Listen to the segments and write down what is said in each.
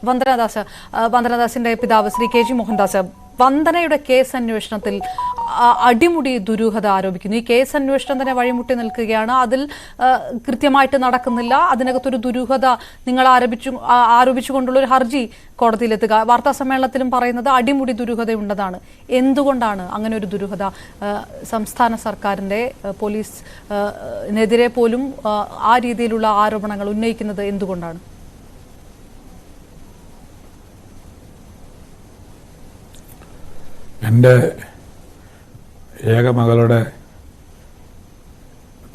വന്ദനദാസിന്റെ പിതാവ് Shri K G Mohandas വന്ദനയുടെ case അന്വേഷണത്തിൽ അടിമുടി ദുരൂഹത ആരോപിക്കുന്നു. ഈ കേസ് അന്വേഷണം തന്നെ വഴിമുട്ടി നിൽക്കുകയാണ്. അതിൽ കൃത്യമായിട്ട് നടക്കുന്നില്ല. അതിനകത്തൊരു ദുരൂഹത നിങ്ങൾ ആരോപിച്ചുകൊണ്ടുള്ള ഒരു ഹർജി കോടതിയിലെത്തുക. വാർത്താ സമ്മേളനത്തിലും പറയുന്നത് അടിമുടി ദുരൂഹതയുണ്ടെന്നാണ്. എന്തുകൊണ്ടാണ് അങ്ങനെ ഒരു ദുരൂഹത സംസ്ഥാന സർക്കാരിന്റെ പോലീസിനെതിരെ പോലും ആ രീതിയിലുള്ള ആരോപണങ്ങൾ ഉന്നയിക്കുന്നത് എന്തുകൊണ്ടാണ്? എൻ്റെ ഏകമകളുടെ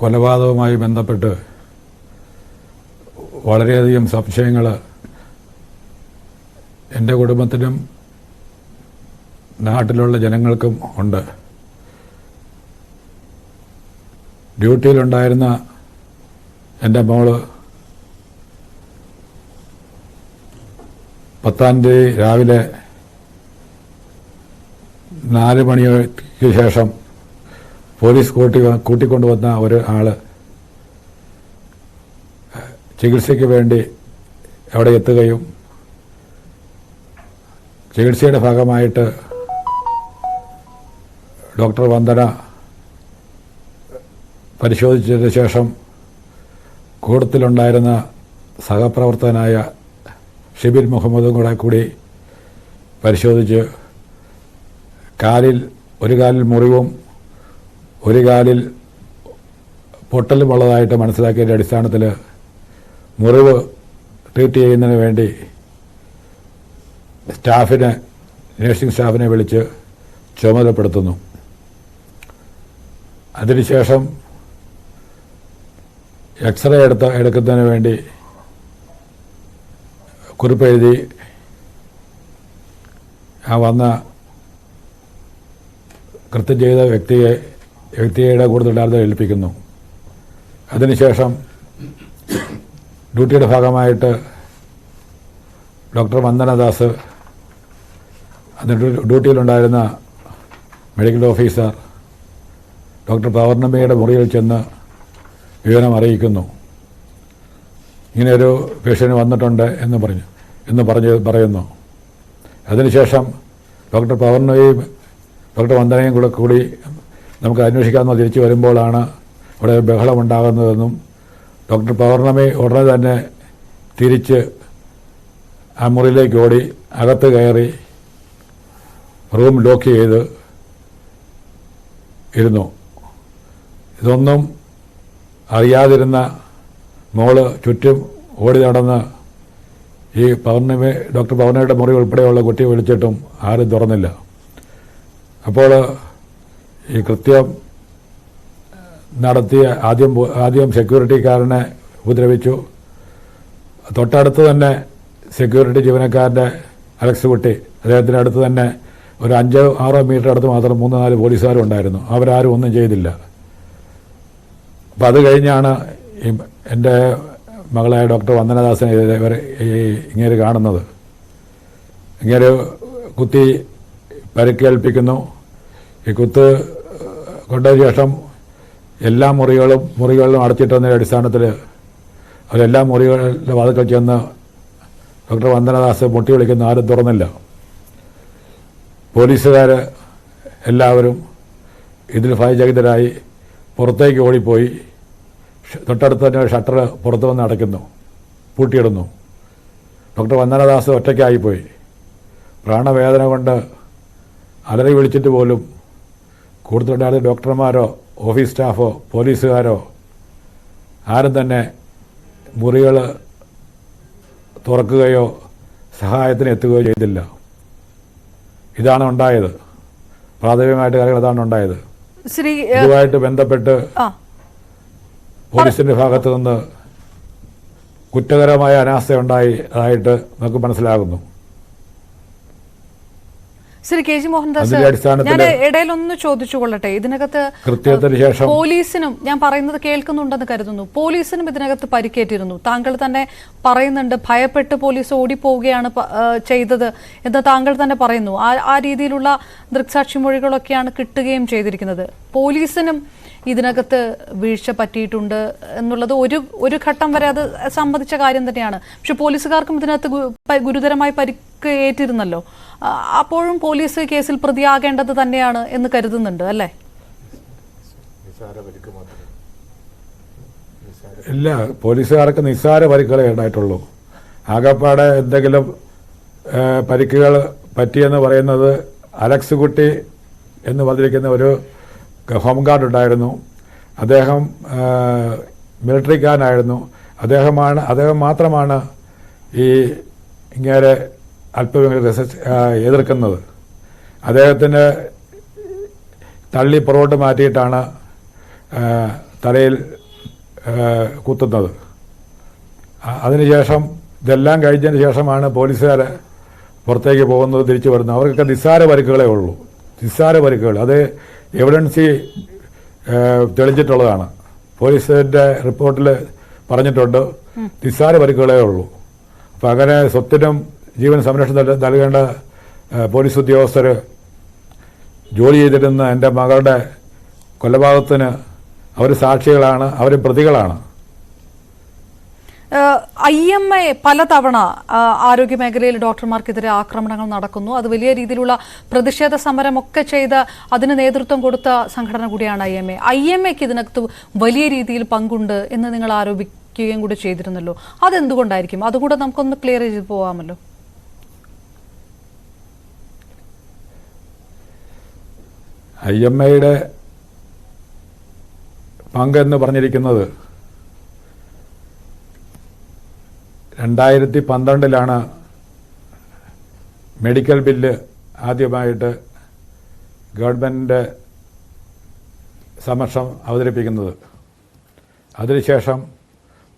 കൊലപാതകവുമായി ബന്ധപ്പെട്ട് വളരെയധികം സംശയങ്ങൾ എൻ്റെ കുടുംബത്തിനും നാട്ടിലുള്ള ജനങ്ങൾക്കും ഉണ്ട്. ഡ്യൂട്ടിയിലുണ്ടായിരുന്ന എൻ്റെ മോള് 10-ാം തീയതി രാവിലെ 4 മണിക്ക് ശേഷം പോലീസ് കൂട്ടിക്കൊണ്ടുവന്ന ഒരു ആള് ചികിത്സയ്ക്ക് വേണ്ടി അവിടെ എത്തുകയും ചികിത്സയുടെ ഭാഗമായിട്ട് ഡോക്ടർ വന്ദന പരിശോധിച്ചതിന് ശേഷം കൂട്ടത്തിലുണ്ടായിരുന്ന സഹപ്രവർത്തകനായ ഷിബിൻ മുഹമ്മദും കൂടി പരിശോധിച്ച് ഒരു കാലിൽ മുറിവും ഒരു കാലിൽ പൊട്ടലുമുള്ളതായിട്ട് മനസ്സിലാക്കിയതിൻ്റെ അടിസ്ഥാനത്തിൽ മുറിവ് ട്രീറ്റ് ചെയ്യുന്നതിന് വേണ്ടി നഴ്സിംഗ് സ്റ്റാഫിനെ വിളിച്ച് ചുമതലപ്പെടുത്തുന്നു. അതിനുശേഷം എക്സ്റേ എടുക്കുന്നതിന് വേണ്ടി കുറിപ്പെഴുതി വന്ന കൃത്യം ചെയ്ത വ്യക്തിയുടെ കൂടുതലുണ്ടായിരുന്ന ഏൽപ്പിക്കുന്നു. അതിനുശേഷം ഡ്യൂട്ടിയുടെ ഭാഗമായിട്ട് doctor Vandana Das ഡ്യൂട്ടിയിലുണ്ടായിരുന്ന medical officer doctor പൗർണമിയുടെ മുറിയിൽ ചെന്ന് വിവരം അറിയിക്കുന്നു. ഇങ്ങനെയൊരു പേഷ്യൻ്റ് വന്നിട്ടുണ്ട് എന്ന് പറയുന്നു. അതിനുശേഷം ഡോക്ടർ പൗർണമിയും ഡോക്ടർ വന്ദനയും കൂടി നമുക്ക് അന്വേഷിക്കാമെന്ന് തിരിച്ചു വരുമ്പോഴാണ് അവിടെ ബഹളമുണ്ടാകുന്നതെന്നും ഡോക്ടർ പൗർണമി ഉടനെ തന്നെ തിരിച്ച് ആ മുറിയിലേക്ക് ഓടി അകത്ത് കയറി റൂം ലോക്ക് ചെയ്ത് ഇരുന്നു. ഇതൊന്നും അറിയാതിരുന്ന മോള് ചുറ്റും ഓടി നടന്ന് ഈ ഡോക്ടർ പൗർണമിയുടെ മുറി ഉൾപ്പെടെയുള്ള കുട്ടിയെ വിളിച്ചിട്ടും ആരും തുറന്നില്ല. അപ്പോൾ ഈ കൃത്യം നടത്തിയ ആദ്യം സെക്യൂരിറ്റിക്കാരനെ ഉപദ്രവിച്ചു. തൊട്ടടുത്ത് തന്നെ സെക്യൂരിറ്റി ജീവനക്കാരൻ്റെ അലക്സ് കുട്ടി, അദ്ദേഹത്തിൻ്റെ അടുത്ത് തന്നെ ഒരു 5-6 മീറ്റർ അടുത്ത് മാത്രം 3-4 പോലീസുകാരും ഉണ്ടായിരുന്നു. അവരാരും ഒന്നും ചെയ്തില്ല. അപ്പം അത് കഴിഞ്ഞാണ് എൻ്റെ മകളായ ഡോക്ടർ വന്ദനദാസിനെ ഇങ്ങനെ കാണുന്നത്. ഇങ്ങനെ കുത്തി പരിക്കേൽപ്പിക്കുന്നു. ഈ കുത്ത് കൊണ്ടതിന് ശേഷം എല്ലാ മുറികളിലും അടച്ചിട്ടതിൻ്റെ അടിസ്ഥാനത്തിൽ അവരെല്ലാ മുറികളുടെ വാതിൽക്കൽ ചെന്ന് ഡോക്ടർ വന്ദനദാസ് മുട്ടി വിളിക്കുന്ന ആരും തുറന്നില്ല. പോലീസുകാർ എല്ലാവരും ഇതിൽ ഭയചകിതരായി പുറത്തേക്ക് ഓടിപ്പോയി തൊട്ടടുത്ത് തന്നെ ഷട്ടർ പുറത്തു വന്ന് അടയ്ക്കുന്നു, പൂട്ടിയിടുന്നു. ഡോക്ടർ വന്ദനദാസ് ഒറ്റയ്ക്കായിപ്പോയി. പ്രാണവേദന കൊണ്ട് അലറി വിളിച്ചിട്ട് പോലും കൂടുതലുണ്ടായിരുന്ന ഡോക്ടർമാരോ ഓഫീസ് സ്റ്റാഫോ പോലീസുകാരോ ആരും തന്നെ മുറികൾ തുറക്കുകയോ സഹായത്തിന് എത്തുകയോ ചെയ്തില്ല. ഇതാണ് ഉണ്ടായത്. പ്രാഥമികമായിട്ട് കാര്യങ്ങൾ ഇതാണ് ഉണ്ടായത്. ഇതുമായിട്ട് ബന്ധപ്പെട്ട് പോലീസിന്റെ ഭാഗത്തു നിന്ന് കുറ്റകരമായ അനാസ്ഥ ഉണ്ടായതായിട്ട് നമുക്ക് മനസ്സിലാകുന്നു. ശ്രീ കെ ജി മോഹൻദാസ്, ഞാൻ ഇടയിലൊന്ന് ചോദിച്ചുകൊള്ളട്ടെ. ഇതിനകത്ത് പോലീസിനും, ഞാൻ പറയുന്നത് കേൾക്കുന്നുണ്ടെന്ന് കരുതുന്നു, പോലീസിനും ഇതിനകത്ത് പരിക്കേറ്റിരുന്നു. താങ്കൾ തന്നെ പറയുന്നുണ്ട് ഭയപ്പെട്ട് പോലീസ് ഓടിപ്പോവുകയാണ് ചെയ്തത് എന്ന് താങ്കൾ തന്നെ പറയുന്നു. ആ രീതിയിലുള്ള ദൃക്സാക്ഷി മൊഴികളൊക്കെയാണ് കിട്ടുകയും ചെയ്തിരിക്കുന്നത്. പോലീസിനും ഇതിനകത്ത് വീഴ്ച പറ്റിയിട്ടുണ്ട് എന്നുള്ളത് ഒരു ഘട്ടം വരെ അത് സമ്മതിച്ച കാര്യം തന്നെയാണ്. പക്ഷെ പോലീസുകാർക്കും ഇതിനകത്ത് ഗുരുതരമായി പരിക്ക് ഏറ്റിരുന്നല്ലോ. അപ്പോഴും പോലീസ് കേസിൽ പ്രതിയാകേണ്ടത് തന്നെയാണ് എന്ന് കരുതുന്നുണ്ട് അല്ലേ? ഇല്ല, പോലീസുകാർക്ക് നിസ്സാര പരിക്കുകളെ ഉണ്ടായിട്ടുള്ളൂ. ആകപ്പാടെ എന്തെങ്കിലും പരിക്കുകൾ പറ്റിയെന്ന് പറയുന്നത് അലക്സ് കുട്ടി എന്ന് പറഞ്ഞിരിക്കുന്ന ഒരു ഹോം ഗാർഡ് ഉണ്ടായിരുന്നു. അദ്ദേഹം മിലിറ്ററിക്കാരനായിരുന്നു. അദ്ദേഹം മാത്രമാണ് ഈ ഇങ്ങനെ അല്പമെങ്കിലും എതിർക്കുന്നത്. അദ്ദേഹത്തിന് തള്ളി പുറകോട്ട് മാറ്റിയിട്ടാണ് തലയിൽ കുത്തുന്നത്. അതിനുശേഷം ഇതെല്ലാം കഴിഞ്ഞതിന് ശേഷമാണ് പോലീസുകാർ പുറത്തേക്ക് പോകുന്നത്, തിരിച്ചു വരുന്നത്. അവർക്കൊക്കെ നിസ്സാര പരിക്കുകളേ ഉള്ളൂ, നിസ്സാര പരിക്കുകൾ. അത് എവിഡൻസി തെളിഞ്ഞിട്ടുള്ളതാണ്. പോലീസിൻ്റെ റിപ്പോർട്ടിൽ പറഞ്ഞിട്ടുണ്ട് നിസ്സാര പരിക്കുകളേ ഉള്ളൂ. അപ്പം അങ്ങനെ സ്വത്തിനും ജീവൻ സംരക്ഷണം നൽകേണ്ട പോലീസ് ഉദ്യോഗസ്ഥർ ജോലി ചെയ്തിരുന്ന എൻ്റെ മകളുടെ കൊലപാതകത്തിന് അവർ സാക്ഷികളാണ്, അവർ പ്രതികളാണ്. IMA പലതവണ ആരോഗ്യ മേഖലയിൽ ഡോക്ടർമാർക്കെതിരെ ആക്രമണങ്ങൾ നടക്കുന്നു. അത് വലിയ രീതിയിലുള്ള പ്രതിഷേധ സമരമൊക്കെ ചെയ്ത് അതിന് നേതൃത്വം കൊടുത്ത സംഘടന കൂടിയാണ് IMA. IMAക്ക് ഇതിനകത്ത് വലിയ രീതിയിൽ പങ്കുണ്ട് എന്ന് നിങ്ങൾ ആരോപിക്കുകയും കൂടി ചെയ്തിരുന്നല്ലോ. അതെന്തുകൊണ്ടായിരിക്കും? അതുകൂടെ നമുക്കൊന്ന് ക്ലിയർ ചെയ്ത് പോകാമല്ലോ. IMAയുടെ പങ്കെന്ന് പറഞ്ഞിരിക്കുന്നത് 2012 മെഡിക്കൽ ബില്ല് ആദ്യമായിട്ട് ഗവൺമെൻറ്റിൻ്റെ സമക്ഷം അവതരിപ്പിക്കുന്നത്. അതിനുശേഷം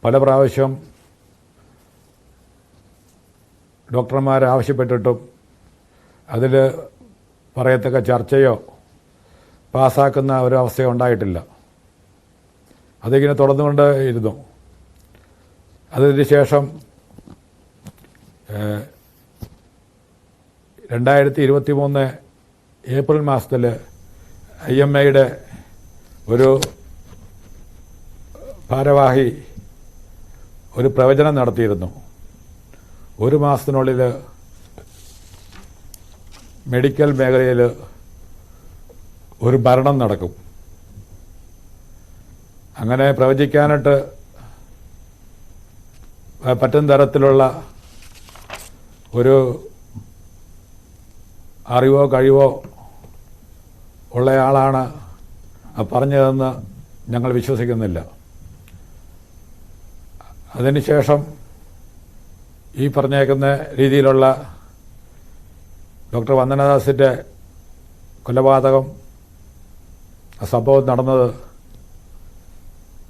പല പ്രാവശ്യം ഡോക്ടർമാർ ആവശ്യപ്പെട്ടിട്ടും അതിൽ പറയത്തക്ക ചർച്ചയോ പാസ്സാക്കുന്ന ഒരു അവസ്ഥ ഉണ്ടായിട്ടില്ല. അതിങ്ങനെ തുടർന്നുകൊണ്ട് ഇരുന്നു. അതിന് ശേഷം 2023 ഏപ്രിൽ മാസത്തിൽ IMAയുടെ ഒരു ഭാരവാഹി ഒരു പ്രവചനം നടത്തിയിരുന്നു. 1 മാസത്തിനുള്ളിൽ മെഡിക്കൽ മേഖലയിൽ ഒരു ഭരണം നടക്കും. അങ്ങനെ പ്രവചിക്കാനായിട്ട് പറ്റുന്ന തരത്തിലുള്ള ഒരു അറിവോ കഴിവോ ഉള്ളയാളാണ് പറഞ്ഞതെന്ന് ഞങ്ങൾ വിശ്വസിക്കുന്നില്ല. അതിനുശേഷം ഈ പറഞ്ഞേക്കുന്ന രീതിയിലുള്ള ഡോക്ടർ വന്ദനദാസിൻ്റെ കൊലപാതകം സംഭവം നടന്നത്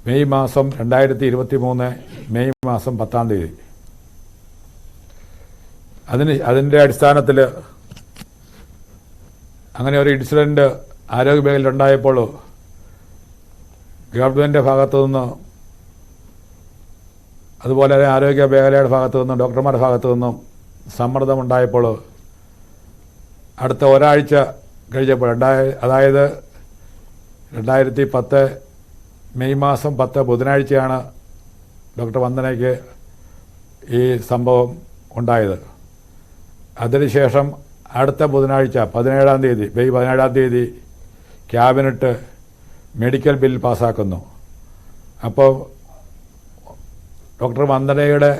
മെയ് മാസം 2023 മെയ് മാസം 10-ാം തീയതി. അതിൻ്റെ അടിസ്ഥാനത്തിൽ അങ്ങനെ ഒരു ഇൻസിഡൻറ്റ് ആരോഗ്യ മേഖലയിലുണ്ടായപ്പോൾ ഗവൺമെൻറ്റിൻ്റെ ഭാഗത്തു നിന്ന്, അതുപോലെ ആരോഗ്യ മേഖലയുടെ ഭാഗത്തു നിന്നും ഡോക്ടർമാരുടെ ഭാഗത്തു നിന്നും സമ്മർദ്ദമുണ്ടായപ്പോൾ അടുത്ത ഒരാഴ്ച കഴിഞ്ഞപ്പോൾ അതായത് 2010 മെയ് മാസം 10 ബുധനാഴ്ചയാണ് ഡോക്ടർ വന്ദനയ്ക്ക് ഈ സംഭവം ഉണ്ടായത്. അതിനുശേഷം അടുത്ത ബുധനാഴ്ച 17-ാം തീയതി മെയ് 17-ാം തീയതി ക്യാബിനറ്റ് മെഡിക്കൽ ബിൽ പാസ്സാക്കുന്നു. അപ്പോൾ ഡോക്ടർ വന്ദനയുടെ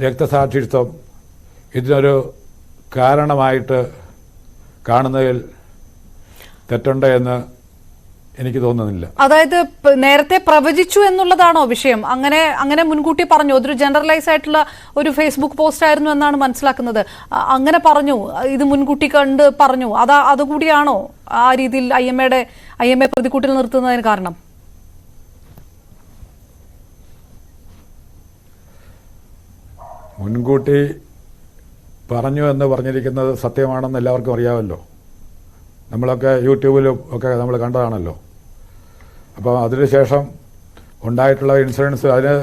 രക്തസാക്ഷിത്വം ഇതിനൊരു കാരണമായിട്ട് കാണുന്നതിൽ തെറ്റുണ്ട് എന്ന് എനിക്ക് തോന്നുന്നില്ല. അതായത് നേരത്തെ പ്രവചിച്ചു എന്നുള്ളതാണോ വിഷയം? അങ്ങനെ മുൻകൂട്ടി പറഞ്ഞു, അതൊരു ജനറലൈസ് ആയിട്ടുള്ള ഒരു ഫേസ്ബുക്ക് പോസ്റ്റ് ആയിരുന്നു എന്നാണ് മനസ്സിലാക്കുന്നത്. അങ്ങനെ പറഞ്ഞു, ഇത് മുൻകൂട്ടി കണ്ട് പറഞ്ഞു, അതുകൂടിയാണോ ആ രീതിയിൽ IMA പ്രതിക്കൂട്ടിൽ നിർത്തുന്നതിന് കാരണം? മുൻകൂട്ടി പറഞ്ഞു എന്ന് പറഞ്ഞിരിക്കുന്നത് സത്യമാണെന്ന് എല്ലാവർക്കും അറിയാമല്ലോ. നമ്മളൊക്കെ യൂട്യൂബിലും ഒക്കെ നമ്മൾ കണ്ടതാണല്ലോ. അപ്പോൾ അതിനുശേഷം ഉണ്ടായിട്ടുള്ള ഇൻഷുറൻസ് അതിന്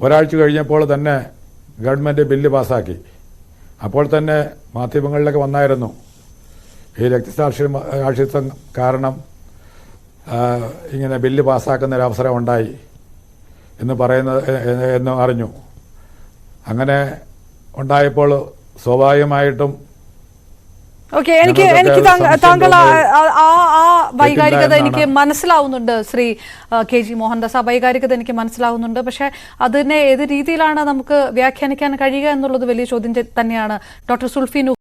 ഒരാഴ്ച കഴിഞ്ഞപ്പോൾ തന്നെ ഗവൺമെൻറ് ബില്ല് പാസ്സാക്കി. അപ്പോൾ തന്നെ മാധ്യമങ്ങളിലൊക്കെ വന്നായിരുന്നു ഈ രക്തസാക്ഷിത്വം കാരണം ഇങ്ങനെ ബില്ല് പാസ്സാക്കുന്ന ഒരു അവസരം ഉണ്ടായി എന്ന് അറിഞ്ഞു. അങ്ങനെ ഉണ്ടായപ്പോൾ സ്വാഭാവികമായിട്ടും ഓക്കെ, എനിക്ക് താങ്കൾ ആ വൈകാരികത എനിക്ക് മനസ്സിലാവുന്നുണ്ട് ശ്രീ KG മോഹൻദാസ്. ആ വൈകാരികത എനിക്ക് മനസ്സിലാവുന്നുണ്ട്. പക്ഷെ അതിനെ ഏത് രീതിയിലാണ് നമുക്ക് വ്യാഖ്യാനിക്കാൻ കഴിയുക എന്നുള്ളത് വലിയ ചോദ്യം തന്നെയാണ്. ഡോക്ടർ സുൽഫി